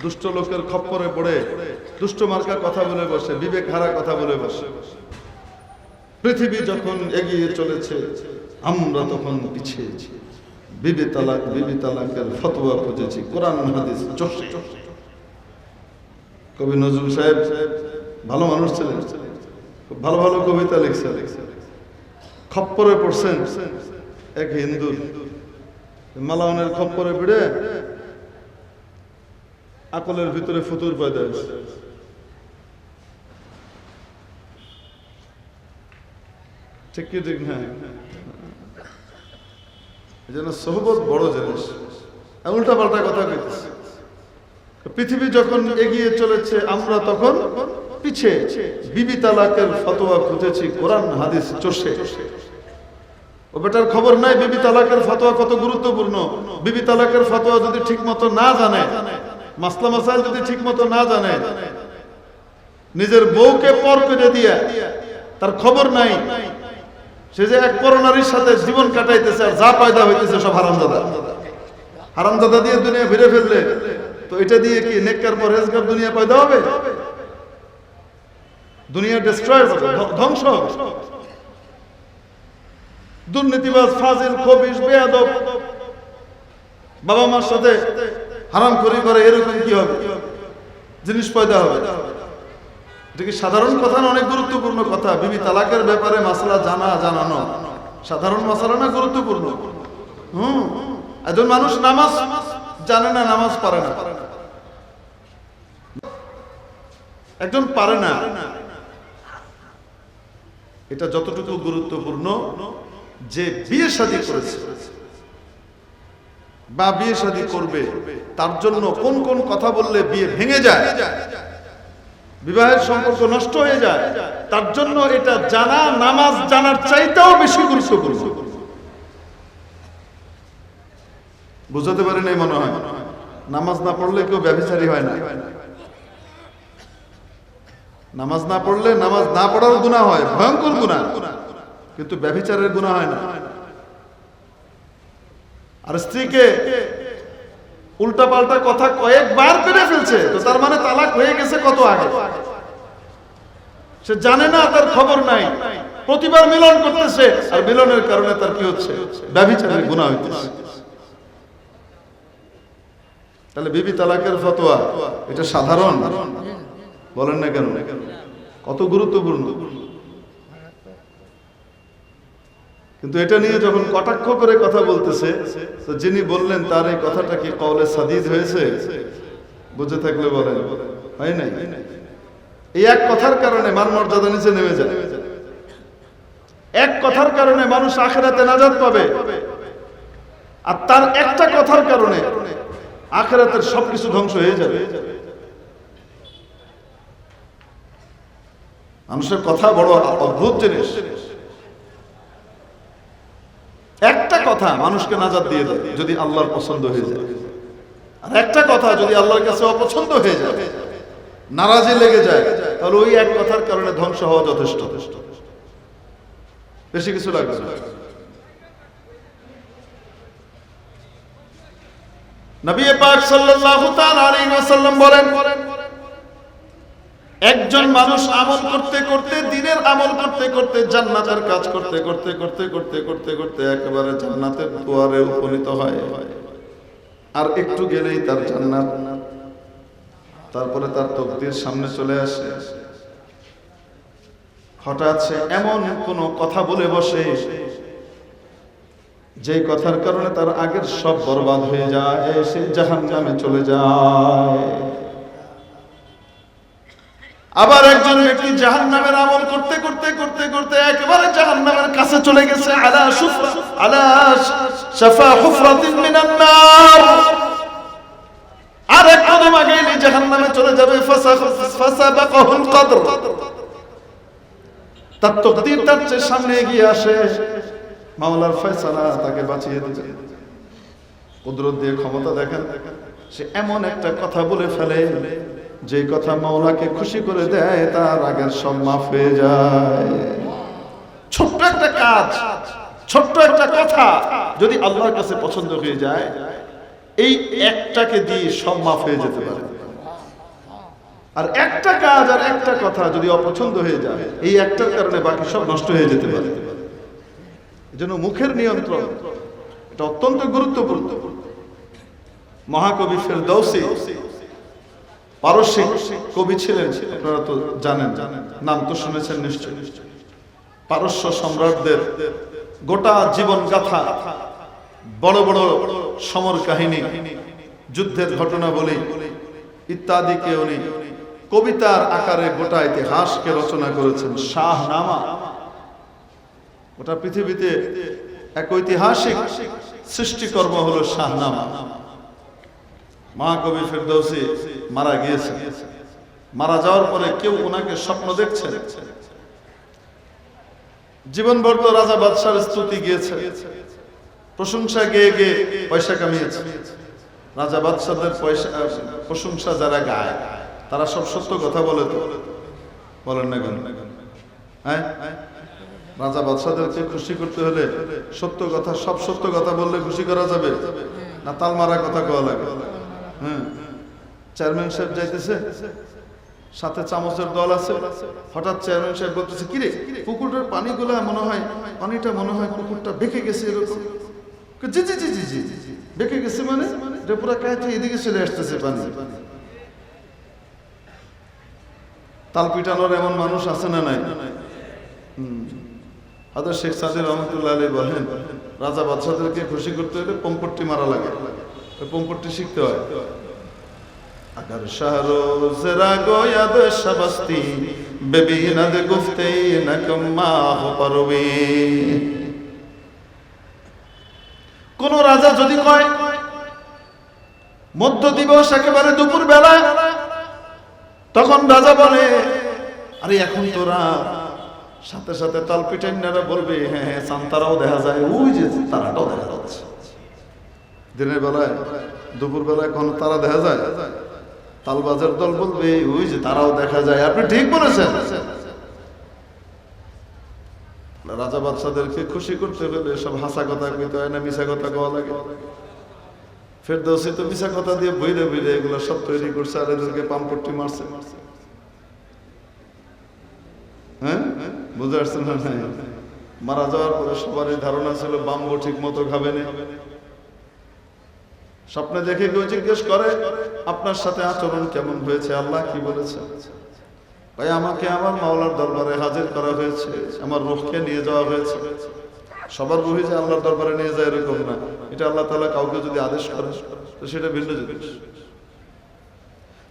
দুষ্ট লোকের খপ্পরে পড়ে দুষ্ট মার্কা কথা বলে বসে, বিবেক হারা কথা বলে বসে। পৃথিবী যখন এগিয়ে চলেছে আমরা তখন পিছিয়ে। বিবি তালাকের ফতোয়া খুঁজেছি, কোরআন হাদিস চষে। কবি নজরুল সাহেব ভালো মানুষ ছিলেন, খুব ভালো ভালো কবিতা লিখছেন। খপ্পরে পড়ছেন এক হিন্দু, মালাউনের খপ্পরে পড়ে আকলের ভিতরে ফুতুর পয়দা হয়েছে। ঠিক কি ঠিক না? এই জন্য সোহবত বড় জিনিস, উল্টা পাল্টা কথা কইতেছে। পৃথিবী যখন এগিয়ে চলেছে আমরা তখন পিছিয়ে। বিবি তালাকের ফতোয়া খুঁজেছি, কোরআন হাদিস চষে। ও বেটার খবর নাই বিবি তালাকের ফতোয়া কত গুরুত্বপূর্ণ। বিবি তালাকের ফতোয়া যদি ঠিক মতো না জানে, মাসলা মাসাইল যদি ঠিক মতো না জানে, নিজের বউকে পর করে দিয়া তার খবর নাই, সে যে এক পরনারীর সাথে জীবন কাটাইতেছে আর যা পয়দা হইতেছে সব হারামজাদা। হারামজাদা দিয়ে দুনিয়া ভিড়ে ফেললে তো এটা দিয়ে কি নেককার পরহেজগার দুনিয়া পয়দা হবে? দুনিয়া ডিস্ট্রয় হবে, ধ্বংস হবে। দুর্নীতিবাজ, ফাজিল, খবিশ, বেয়াদব, বাবা মার সাথে হারামখোরি করে, এরকম কি হবে? জিনিস পয়দা হবে। এটা কি সাধারণ কথা না? অনেক গুরুত্বপূর্ণ কথা। বিবি তালাকের ব্যাপারে মাসলা জানানো সাধারণ মাসলা না, গুরুত্বপূর্ণ। একজন মানুষ নামাজ জানে না, নামাজ পারে না, একজন পারে না, এটা যতটুকু গুরুত্বপূর্ণ যে বিয়ে শাদী করেছে বা বিয়ে শাদী করবে, তার জন্য কোন কোন কথা বললে বিয়ে ভেঙে যায়, বিবাহের সম্পর্ক নষ্ট হয়ে যায়, তার জন্য এটা জানা নামাজ জানার চাইতেও বেশি গুরুত্বপূর্ণ। বুঝতে পারেন? এই মনে হয় নামাজ না পড়লে কেউ ব্যভিচারী হয় না। নামাজ না পড়লে, নামাজ না পড়ার গুনাহ হয়, ভয়ঙ্কর গুনাহ, কিন্তু ব্যভিচারের গুনাহ হয় না। আর স্ত্রীকে উল্টা পাল্টা কথা কয়েকবার করে ফেলছে, তো তার মানে তালাক হয়ে গেছে কত আগে। সে জানে না, তার খবর নাই, প্রতিবার মিলন করতেছে, আর মিলনের কারণে তার কি হচ্ছে? ব্যভিচারের গুনাহ হইতেছে। তাহলে বিবি তালাকের ফতোয়া এটা সাধারণ বলেন না কেন? কত গুরুত্বপূর্ণ। কিন্তু এটা নিয়ে যখন কটাক্ষ করে কথা বলতেছে, তো যিনি বললেন তার এই কথাটা কি কওলে সাদিদ হয়েছে? বুঝে থাকলে বলেন, হয় নাই? এই এক কথার কারণে মান মর্যাদা নিচে নেমে যায়। এক কথার কারণে মানুষ আখিরাতে নাজাত পাবে, আর তার একটা কথার কারণে আখিরাতের সবকিছু ধ্বংস হয়ে যাবে। মানুষের কথা বড় অদ্ভুত জিনিস। একটা কথা মানুষকে নাজাত দিয়ে দেয় যদি আল্লাহর পছন্দ হয়ে যায়, আর একটা কথা যদি আল্লাহর কাছে অপছন্দ হয়ে যায়, নারাজি লেগে যায়, তাহলে ওই এক কথার কারণে ধ্বংস হওয়া যথেষ্ট, বেশি কিছু লাগবে না। নবী পাক সাল্লাল্লাহু তাআলা আলাইহি ওয়াসাল্লাম বলেন, একজন মানুষ আমল করতে করতে, দিনের আমল করতে করতে, জান্নাতের কাজ করতে করতে করতে করতে করতে করতে একেবারে জান্নাতের দুয়ারে উপনীত হয়, আর একটু গেলেই তার জান্নাত। তারপরে তার তকদির সামনে চলে আসে। হঠাৎ সে এমন কোন কথা বলে বসে যে কথার কারণে তার আগের সব বরবাদ হয়ে যায়, সে জাহান্নামে চলে যায়। আবার একজন ব্যক্তি জাহান্নামের আমল করতে করতে করতে করতে একেবারে জাহান্নামের কাছে চলে গেছে, আলা শাফা হুফরাতিন মিনান নার, আর এক কদম আগে এলে জাহান্নামে চলে যাবে। ফাসাবাকাহুল কদর, তার তকদির তার চেয়ে সামনে এগিয়ে আসে, মাওলার ফয়সালা তাকে বাঁচিয়ে দিবে। কুদরত দিয়ে ক্ষমতা দেখেন, সে এমন একটা কথা বলে ফেলে যে কথা মাওলাকে খুশি করে দেয়, তার আগের সব মাফ হয়ে যায়। ছোট্ট একটা কাজ, ছোট্ট একটা কথা যদি আল্লাহর কাছে পছন্দ হয়ে যায়, এই একটাকে দিয়ে সব মাফ হয়ে যেতে পারে। আর একটা কাজ আর একটা কথা যদি অপছন্দ হয়ে যায়, এই একটার কারণে বাকি সব নষ্ট হয়ে যেতে পারে। এজন্য মুখের নিয়ন্ত্রণ এটা অত্যন্ত গুরুত্বপূর্ণ। মহাকবি ফেরদৌসী পারস্যিক কবি ছিলেন, আপনারা তো জানেন, নাম তো শুনেছেন নিশ্চয়। পারস্য সম্রাটদের গোটা জীবন গাথা, বড় বড় সমর কাহিনী, যুদ্ধের ঘটনাবলী ইত্যাদিকে উনি কবিতার আকারে গোটা ইতিহাসকে রচনা করেছেন। শাহনামা, গোটা পৃথিবীতে এক ঐতিহাসিক সৃষ্টিকর্ম হলো শাহনামা। মহাকবি ফেরদৌসী মারা গিয়েছেন। মারা যাওয়ার পরে কেউ ওনাকে স্বপ্ন দেখছে, জীবনভর তো রাজা বাদশার স্তুতি গিয়েছে, প্রশংসা গেয়ে গিয়ে পয়সা কামিয়েছে। রাজা বাদশাদের পয়সা প্রশংসা যারা গায় তারা সব সত্য কথা বলে, তো বলেন না কেন? হ্যাঁ, রাজা বাদশাদেরকে খুশি করতে হলে সত্য কথা, সব সত্য কথা বললে খুশি করা যাবে না, তাল মারা কথা কওয়া লাগে। হ্যাঁ, চেয়ারম্যান সাহেব যাইতেছে, সাথে চামচের দল আছে, হঠাৎ চেয়ারম্যান সাহেব বলতেছে, কিরে পুকুরের পানিগুলা মনে হয়, পানিটা মনে হয় পুকুরটা বেঁকে গেছে এরকম। জি জি জি জি জি, বেঁকে গেছে মানে এটা পুরো কাছে এদিকে চলে আসতেছে পানি। তাল পিটানোর এমন মানুষ আছে না নাই? হাজার শেখ সাদি রহমতুল্লাহ আলী বলেন, রাজা বাদশাদেরকে খুশি করতে হলে পম্পট্টি মারা লাগে, পম্পট্টি শিখতে হয়। अगर शहरो जरा गोया दे शबस्ती बेबीना दे गुफ्ते न कम्मा हो परवे। কোন রাজা যদি কয় মধ্য দিবস একেবারে দুপুর বেলা, তখন রাজা বলে, আরে এখন তোরা সাথে সাথে তাল পিটাইনারা বলবে, হ্যাঁ হ্যাঁ চাঁদতারাও দেখা যায়, ওই যে তারাটাও দেখা যাচ্ছে। দিনের বেলায় দুপুর বেলায় কোন তারা দেখা যায়? তালবাজের দল বলবে, ওই যে তারাও দেখা যায়। আপনি ঠিক বলেছেন। রাজা বাদশাদেরকে খুশি করতে হলে সব হাসা কথা কইতে হয় না, মিশা কথা কওয়া লাগে। ফেরদৌসী তো মিশা কথা দিয়ে বইরে বইরে এগুলো সব তৈরি করছে, আর এদেরকে পাম্পট্টি মারছে। হ্যাঁ, বুঝতে পারছেন না? মারা যাওয়ার পরে সবারই ধারণা ছিল বাম্বো ঠিক মতো খাবে না। স্বপ্নে দেখে কেউ জিজ্ঞেস করে, আপনার সাথে আচরণ কেমন হয়েছে, আল্লাহ কি বলেছে? ভাই, আমাকে আমার মাওলার দরবারে হাজির করা হয়েছে, আমার রূহকে নিয়ে যাওয়া হয়েছে। সবার রূহ যে আল্লাহর দরবারে নিয়ে যায় এরকম না, এটা আল্লাহ তাআলা কাউকে যদি আদেশ করে তো সেটা ভিন্ন জিনিস।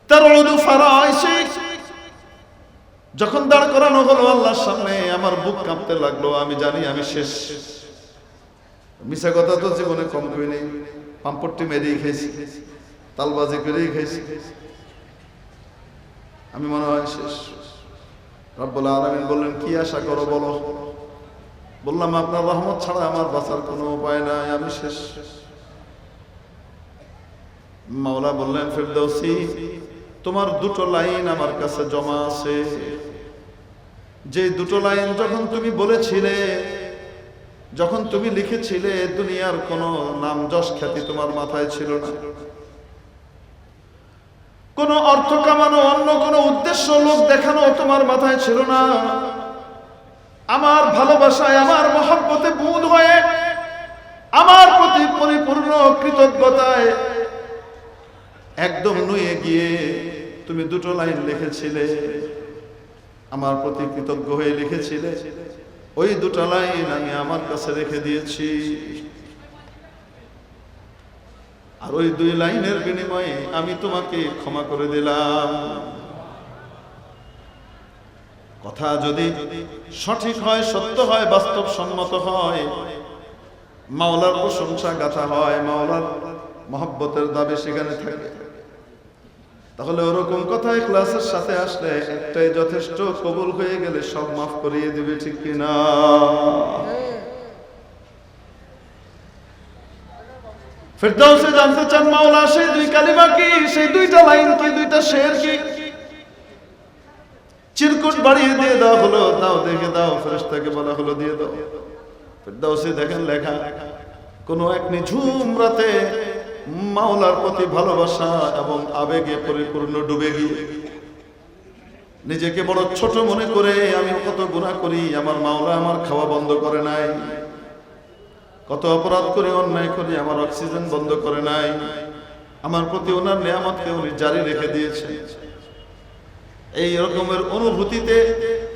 তারউদু ফারাইসি, যখন দাঁড় করানো হলো আল্লাহর সামনে, আমার বুক কাঁপতে লাগলো। আমি জানি আমি শেষ। মিশা কথা তো জীবনে কম করি নেই, পাম্পট্টি মেরেই খেয়েছি, তালবাজি করেই খেয়েছি। আমি মনে হয় শেষ। রব্বুল আলামিন বললেন, কি আশা করো বলো? বললাম, আপনার রহমত ছাড়া আমার বাঁচার কোনো উপায় নাই, আমি শেষ। মাওলা বললেন, ফেরদৌসী, তোমার দুটো লাইন আমার কাছে জমা আছে। যে দুটো লাইন যখন তুমি বলেছিলে, যখন তুমি লিখেছিলে, দুনিয়ার কোনো নাম যশ খ্যাতি তোমার মাথায় ছিল না, কোন অর্থ কামানো, অন্য কোন উদ্দেশ্য লোক দেখানো তোমার মাথায় ছিল না। আমার ভালোবাসায়, আমার মহব্বতে বুঁদ হয়ে, আমার প্রতি পরিপূর্ণ কৃতজ্ঞতায় একদম নুয়ে গিয়ে তুমি দুটো লাইন লিখেছিলে, আমার প্রতি কৃতজ্ঞ হয়ে লিখেছিলে, ওই দুটো লাইন আমি আমার কাছে রেখে দিয়েছি, আর ওই 2 লাইনের বিনিময়ে আমি তোমাকে ক্ষমা করে দিলাম। কথা যদি সঠিক হয়, সত্য হয়, বাস্তবসম্মত হয়, মাওলার প্রশংসা গাথা হয়, মাওলার মহব্বতের দাবি সেখানে থাকে, তাহলে ওরকম কথা ইখলাসের সাথে আসলে একটাই যথেষ্ট, কবুল হয়ে গেলে সব মাফ করিয়ে দিবে, ঠিক কিনা? ফেরদাউসে জানতে চান মাওলা সেই 2 কালিমা কি, সেই 2টা লাইন কি, 2টা শের কি? চিরকুট বাড়িয়ে দিয়ে দেওয়া হলো, দাও দেখে দাও, ফেরেশতাকে বলা হলো দিয়ে দাও। ফেরদাউসে দেখেন লেখা, কোন এক নিঝুম রাতে মাওলার প্রতি ভালোবাসা এবং আবেগে পরিপূর্ণ ডুবে গিয়ে নিজেকে বড় ছোট মনে করে আমি কত গুনাহ করি, আমার মাওলা আমার খাওয়া বন্ধ করে নাই, কত অপরাধ করি, অন্যায় করি, আমার অক্সিজেন বন্ধ করে নাই, আমার প্রতি ওনার নিয়ামতকে উনি জারি রেখে দিয়েছে। এই রকমের অনুভূতিতে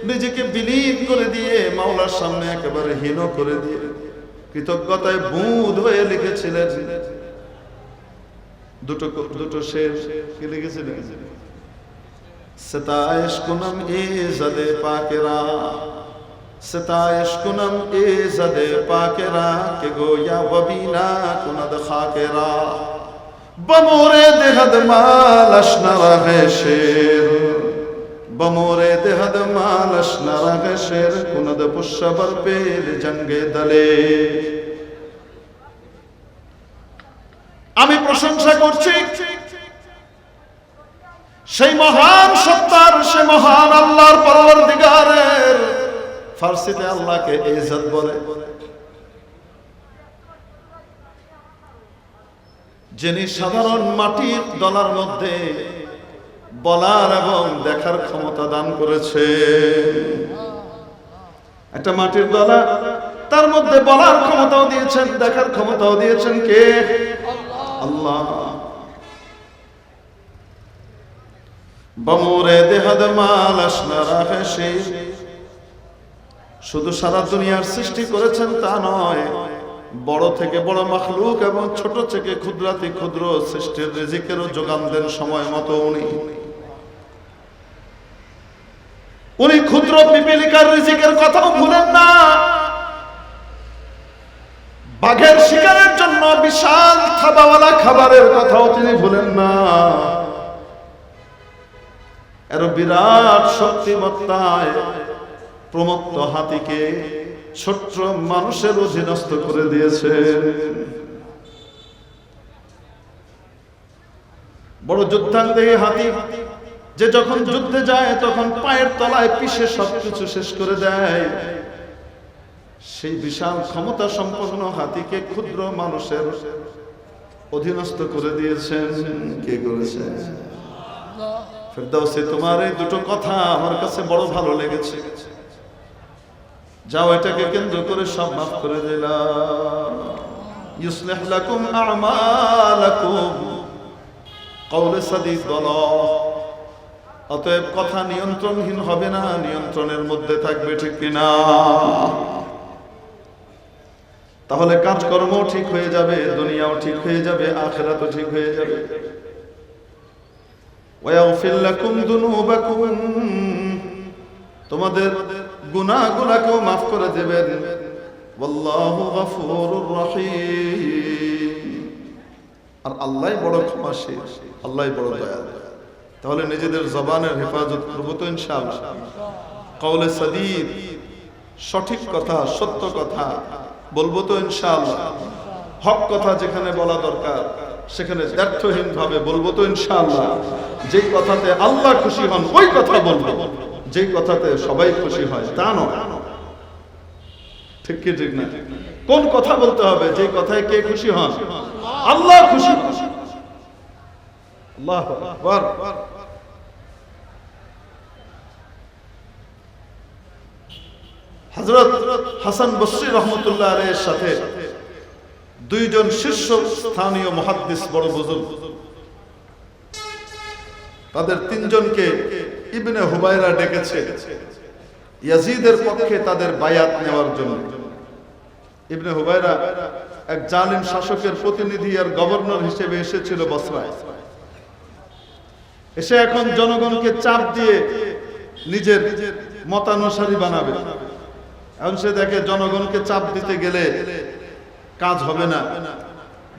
নিজেকে বিলীন করে দিয়ে মাওলার সামনে একেবারে হীন করে দিয়ে কৃতজ্ঞতায় বুঁদ হয়ে লিখেছিলেন দুটো শের। কি লিখেছিলেন? सताइश कुनम इज़्ज़त पाकेरा, सताइश कुनम इज़्ज़त पाकेरा के गोया वबीना कुनद खाकेरा बमोरे देहद मालश नरगे शेर, बमोरे देहद मालश नरगे शेर कुनद पुष्बर पेल जंगे दले। আমি প্রশংসা করছি সেই মহান সত্তার, সে মহান আল্লাহর পরওয়ারদিগারের। ফার্সিতে আল্লাহকে ইজ্জত বলে, যিনি সাধারণ মাটির দলার মধ্যে বলার এবং দেখার ক্ষমতা দান করেছে। একটা মাটির দলা, তার মধ্যে বলার ক্ষমতাও দিয়েছেন, দেখার ক্ষমতাও দিয়েছেন কে? আল্লাহ। বমুরে দেহদ মালাশনা রাখে, শুধু সারা দুনিয়ার সৃষ্টি করেছেন তা নয়, বড় থেকে বড় মাখলুক এবং ছোট থেকে ক্ষুদ্রাতি ক্ষুদ্র সৃষ্টির রিজিকেরও যোগান দেন সময় মতো। উনি ক্ষুদ্র পিপিলিকার রিজিকের কথাও ভুলেন না, বাঘের শিকারের জন্য বিশাল থাবাওয়ালা খাবারের কথাও তিনি ভুলেন না। এর বিরাট শক্তিমত্তায় প্রমত্ত হাতিকে ছোট্ট মানুষের অধীনস্থ করে দিয়েছে। বড় যুদ্ধাঙ্গী হাতি যে যখন যুদ্ধে যায় তখন পায়ের তলায় পিষে সবকিছু শেষ করে দেয়, সেই বিশাল ক্ষমতা সম্পন্ন হাতিকে ক্ষুদ্র মানুষের অধীনস্থ করে দিয়েছেন। কে করেছেন? ফেরদাউসে তোমার এই দুটো কথা আমার কাছে বড় ভালো লেগেছে, যাও এটাকে কেন্দ্র করে সব মাফ করে দিলাম। ইউসলিহ লাকুম আমালাকুম, কওলে সাদিদ বলো। অতএব কথা নিয়ন্ত্রণহীন হবে না, নিয়ন্ত্রণের মধ্যে থাকবে, ঠিক কিনা? তাহলে কাজকর্ম ঠিক হয়ে যাবে, দুনিয়াও ঠিক হয়ে যাবে, আখিরাতও ঠিক হয়ে যাবে। ওয়াগফির লাকুম যুনুবাকুম, তোমাদের গুনাহগুলোকেও মাফ করে দেবেন। ওয়াল্লাহু গফুরুর রহিম, আর আল্লাহই বড় ক্ষমাশীল, আল্লাহই বড় দয়ালু। তাহলে নিজেদের জবানের হেফাজত করব তো ইনশাআল্লাহ। কওলে সাদিদ, সঠিক কথা, সত্য কথা বলবো তো ইনশাআল্লাহ। হক কথা যেখানে বলা দরকার সেখানে ব্যর্থহীন ভাবে বলবো তো ইনশাআল্লাহ। যেই কথাতে আল্লাহ খুশি হন ওই কথা বলবো, যেই কথাতে সবাই খুশি হয় তা নয়। ঠিক কি ঠিক না? কোন কথা বলতে হবে? যেই কথায় কে খুশি হন? আল্লাহ খুশি হন। আল্লাহু আকবার। হযরত হাসান বসরি রহমতুল্লাহ আলাইহির সাথে দুইজন শীর্ষ স্থানীয় মুহাদ্দিস, বড় বুজুর্গ, তাদের তিনজনকে ইবনে হুবায়রা ডেকেছে ইয়াজিদের পক্ষে তাদের বায়াত নেওয়ার জন্য। ইবনে হুবায়রা এক জালিম শাসকের প্রতিনিধি আর গভর্নর হিসেবে এসেছিল বসরায়। এসে এখন জনগণকে চাপ দিয়ে নিজের মতানুসারী বানাবে। এখন সে দেখে জনগণকে চাপ দিতে গেলে কাজ হবে না,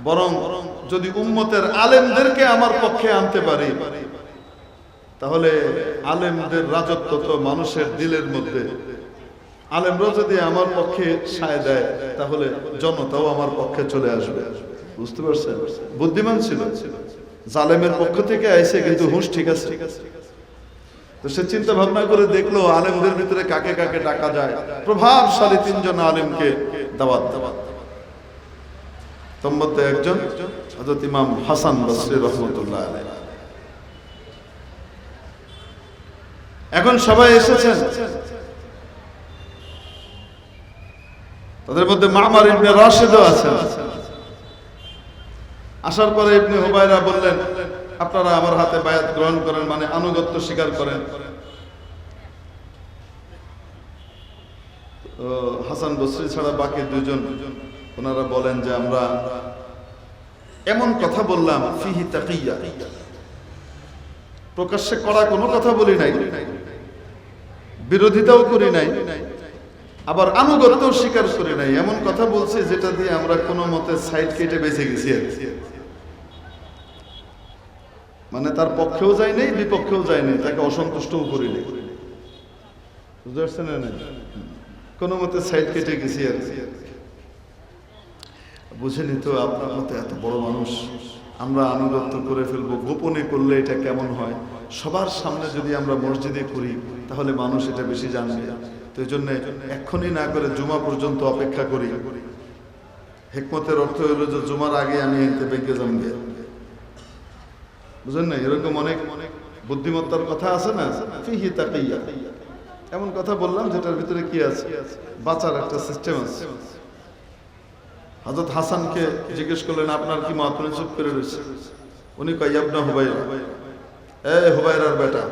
বরং যদি উম্মতের আলেমদেরকে আমার পক্ষে আনতে পারি, তাহলে আলেমদের রাজত্ব তো মানুষের দিলের মধ্যে, আলেমরা যদি আমার পক্ষে সায় দেয় তাহলে জনতাও আমার পক্ষে চলে আসবে। বুঝতে পারছেন? বুদ্ধিমান ছিল, জালেমের পক্ষ থেকে আইছে কিন্তু হুঁশ ঠিক আছে। তো সে চিন্তা ভাবনা করে দেখলো আলেমদের ভিতরে কাকে কাকে ডাকা যায়। প্রভাবশালী তিনজন আলেমকে দাওয়াত দেওয়া। তোর মধ্যে একজন হযরত ইমাম হাসান বসরি রাহমাতুল্লাহ আলাইহি। এখন সবাই এসেছেন, তাদের মধ্যে মামার ইবনে রাশিদও আছেন। আসার পরে ইবনে হুবায়রা বললেন, আপনারা আমার হাতে বায়াত গ্রহণ করেন, মানে আনুগত্য স্বীকার করেন। হাসান বসরি ছাড়া বাকি দুজন ওনারা বলেন যে আমরা এমন কথা বললাম ফিহি তাকিয়া, প্রকাশ্যে করা কোনো কথা বলি নাই, বিরোধিতাও করি নাই, আবার আনুগত্যও স্বীকার করি নাই। এমন কথা বলছে যেটা দিয়ে আমরা কোনো মতে সাইড কেটে বেঁচে গেছি। মানে তার পক্ষেও যাই নাই, বিপক্ষেও যাই নাই, তাকে অসন্তুষ্টও করি নাই। বুঝতে পারছেন না? কোনো মতে সাইড কেটে গেছি আর কি। বুঝেনি তো আপনার মতো এত বড় মানুষ, আমরা আনুগত্য করে ফেলবো, গোপনে করলে এটা কেমন হয়, সবার সামনে যদি আমরা মসজিদে করি তাহলে মানুষ এটা বেশি জানবে। তো এই জন্য এক্ষুনি না করে জুমা পর্যন্ত অপেক্ষা করি। হিকমতের অর্থ হলো যে জুমার আগে আমি এতে বেঁকে জমবে। বুঝেন না? এরকম অনেক বুদ্ধিমত্তার কথা আছে না, ফিহি তাকিয়া। এমন কথা বললাম যেটার ভিতরে কি আছে, বাঁচার একটা সিস্টেম আছে। হযরত হাসানকে জিজ্ঞেস করলেন, আপনার কি মত? উনি চুপ করে রয়েছে। উনি কয়, ইবনে হুবায়রা, এ হুবায়রার বেটা,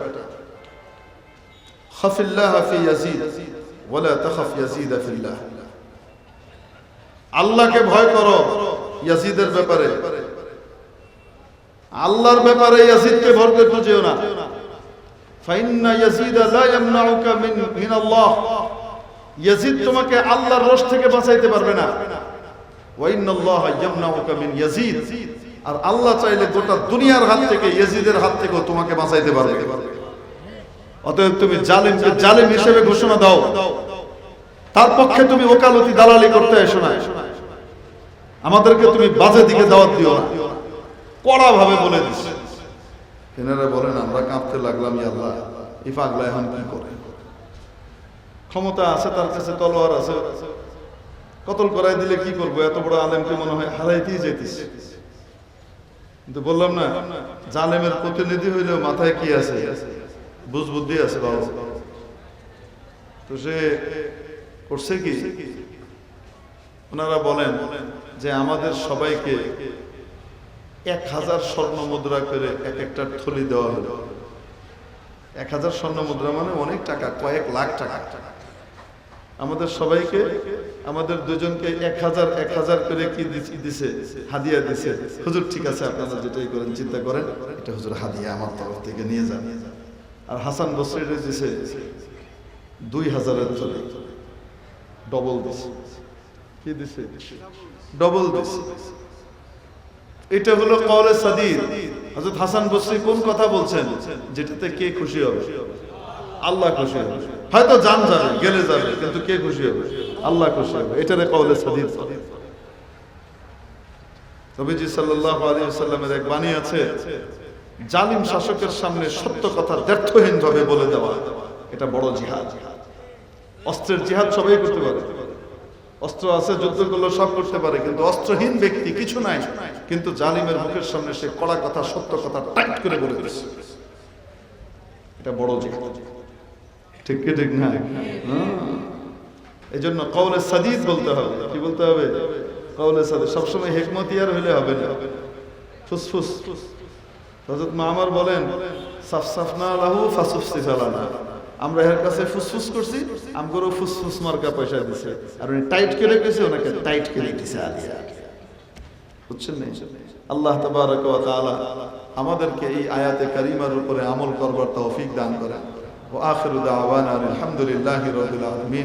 খাফিল্লাহ ফি ইয়াজিদ ওয়ালা তাখাফ ইয়াজিদ ফিল্লাহ। আল্লাহকে ভয় করো ইয়াজিদের ব্যাপারে, আল্লাহর ব্যাপারে ইয়াজিদকে ভয় করতে যেও না। ফাইন্না ইয়াজিদ লা ইয়ামনাউকা মিন আল্লাহ, ইয়াজিদ তোমাকে আল্লাহর রোষ থেকে বাঁচাইতে পারবে না। ওয়া ইন্নাল্লাহা ইয়ামনাউকা মিন ইয়াজিদ, আর আল্লাহ চাইলে গোটা দুনিয়ার হাত থেকে ইয়াজিদের হাত থেকেও তোমাকে বাঁচাইতে পারবে। অতএব তুমি জালিমকে জালিম হিসেবে ঘোষণা দাও, তার পক্ষে তুমি ওকালতি দালালি করতে এসো না, আমাদেরকে তুমি বাজে দিকে দাওয়াত দিও না। কড়া ভাবে বলে দিচ্ছে। এনারা বলেন, আমরা কাঁপতে লাগলাম, ইয়া আল্লাহ, এই পাগলা এখন কি করে? ক্ষমতা আছে তার কাছে, তলোয়ার আছে, কতল করাই দিলে কি করবো? এত বড় আলেমকে মনে হয় হারাইতেই যেতেছে। কিন্তু বললাম না, জালেমের প্রতিনিধি হইলেও মাথায় কি আছে, বুঝ বুদ্ধি আছে বাবা। তো সে করছে কি, ওনারা বলেন যে আমাদের সবাইকে 1000 স্বর্ণ মুদ্রা করে এক একটা থলি দেওয়া হলো। 1000 স্বর্ণ মুদ্রা মানে অনেক টাকা, কয়েক লাখ টাকা। আমাদের সবাইকে, আমাদের দুজনকে 1000 করে কি দিছে, হাদিয়া দিছে। হুজুর ঠিক আছে, আপনারা যেটাই করেন চিন্তা করেন, এটা হুজুর হাদিয়া আমার তরফ থেকে নিয়ে যান। আর হাসান বসরির দিছে 2000-এর থলি, ডবল দিছে। কি দিছে? ডবল দিছে। এটা হলো কওলে সাদিদ। হযরত হাসান বসরি কোন কথা বলছেন, যেটাতে কে খুশি হবে? আল্লাহ খুশি হবে। হয়তো জান যাবে, গেলে যাবে, কিন্তু কে খুশি হবে? আল্লাহ খুশি হবে। এটারে কওলে সাদিদ। নবীজি সাল্লাল্লাহু আলাইহি ওয়াসাল্লামের এক বাণী আছে, জালিম শাসকের সামনে সত্য কথা দ্ব্যর্থহীন ভাবে বলে দেওয়া, এটা বড় জিহাদ। অস্ত্রের জিহাদ সবাই করতে পারে, অস্ত্র আছে, যুদ্ধ করলে সব করতে পারে, কিন্তু অস্ত্রহীন ব্যক্তি কিছু নাই, কিন্তু জালিমের মুখের সামনে সে কড়া কথা, সত্য কথা টাইট করে বলে দিচ্ছে, এটা বড় জিহাদ। ঠিক কি ঠিক না? এই জন্য কওলে সাদিদ বলতে হবে। কি বলতে হবে? কওলে সাদিদ। সবসময় হিকমতিয়ার হইলে হবে না, ফুসফুস। হযরত মামার বলেন, সাফসাফনা লাহু ফাসুফসিফা লানা, আমরা এর কাছে ফুসফুস করছি, আমগরও ফুসফুস মার্কা পয়সা দিছে, আর উনি টাইট করে গেছে, ওনাকে টাইট করে দিছে আলিয়া। বুঝছেন না? আল্লাহ তাবারক ওয়া তাআলা আমাদেরকে এই আয়াতে কারিমার উপরে আমল করবার তৌফিক দান করেন। ওয়া আখিরু দাওয়ানা আলহামদুলিল্লাহি রাব্বিল আলামিন।